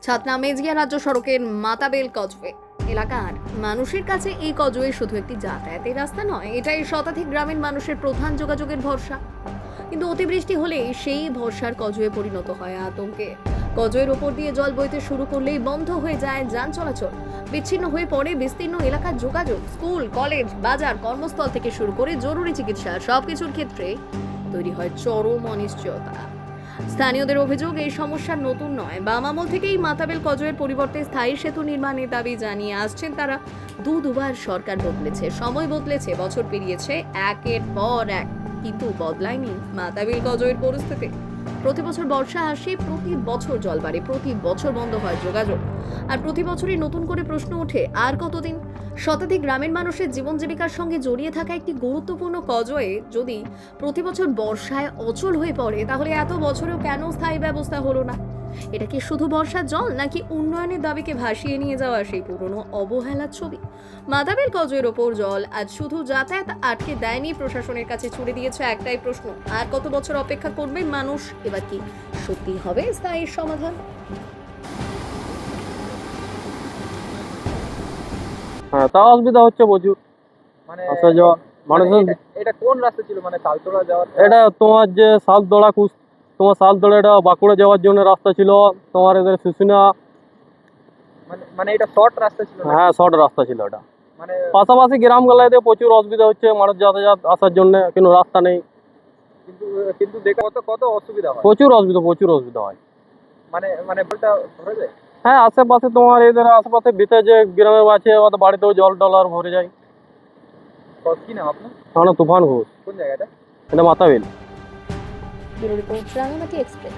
ছাতনা মেজিয়া রাজ্য সড়কের মাতাবেল কজওয়ে এলাকার মানুষের কাছে এই কজওয়ে শুধু একটি যাতায়াতের রাস্তা নয়, এটাই শতাধিক গ্রামীণ মানুষের প্রধান যোগাযোগের ভরসা। কিন্তু অতিবৃষ্টি হলে সেই ভরসার কজওয়ে পরিণত হয় আতঙ্কে। কজওয়ের ওপর দিয়ে জল বইতে শুরু করলেই বন্ধ হয়ে যায় যান চলাচল, বিচ্ছিন্ন হয়ে পড়ে বিস্তীর্ণ এলাকার যোগাযোগ। স্কুল, কলেজ, বাজার, কর্মস্থল থেকে শুরু করে জরুরি চিকিৎসা সবকিছুর ক্ষেত্রে তৈরি হয় চরম অনিশ্চয়তা। স্থানীয়দের অভিযোগ, এই সমস্যা নতুন নয়। বাম আমল থেকেই মাতাবেল কজওয়ের পরিবর্তে স্থায়ী সেতু নির্মাণের দাবি জানিয়ে আসছেন তারা। দুবার সরকার বদলেছে, সময় বদলেছে, বছর পেরিয়েছে একের পর এক, কিন্তু বদলায়নি মাতাবেল কজওয়ের পরিস্থিতি। প্রতি বছর বর্ষা আসে, প্রতি বছর জল বাড়ে, প্রতি বছর বন্ধ হয় যোগাযোগ, আর প্রতি বছরই নতুন করে প্রশ্ন ওঠে আর কতদিন। শতাধিক গ্রামের মানুষের জীবন জীবিকার সঙ্গে জড়িয়ে থাকা একটি গুরুত্বপূর্ণ কজওয়ে যদি প্রতি বছর বর্ষায় অচল হয়ে পড়ে, তাহলে এত বছরেও কেন স্থায়ী ব্যবস্থা হলো না? এটা কি শুধু বর্ষার জল, নাকি উন্নয়নের দাবিকে ভাসিয়ে নিয়ে যাওয়া সেই পুরনো অবহেলার ছবি? মাতাবেল কজওয়ের ওপর জল আজ শুধু যাতায়াত আটকে দেয়নি, প্রশাসনের কাছে ছুড়ে দিয়েছে একটাই প্রশ্ন: আর কত বছর অপেক্ষা করবে মানুষ? এবার কি সত্যি হবে স্থায়ী সমাধান? হ্যাঁ, তা অসুবিধা হচ্ছে প্রচুর। মানে আসা যাওয়া মানুষের। এটা কোন রাস্তা ছিল, মানে তালতলা যাওয়ার? এটা তোমার যে শালদড়া তোমার শালদড়া, এটা বাঁকুড়া যাওয়ার জন্য রাস্তা ছিল। তোমার এদের শুশুনা। মানে এটা শর্ট রাস্তা ছিল না? হ্যাঁ, শর্ট রাস্তা ছিল এটা। মানে পাশাপাশি গ্রামগুলোতে প্রচুর অসুবিধা হচ্ছে মানুষ যাতায়াত আসার জন্য, কিন্তু রাস্তা নেই। কিন্তু কিন্তু দেখে কত অসুবিধা হয়। প্রচুর অসুবিধা হয়। মানে বলটা ভরে যায়। হ্যাঁ, আশেপাশে তোমার এদের আশেপাশে ভিতরে যে গ্রামে আছে, ওদের বাড়িতেও জল টল আর ভরে যায়। কি নাম আপনার? আমার নাম তুফান ঘোষ। কোন জায়গাটা? এটা মাতাবেল। Bureau report, Rangamati express.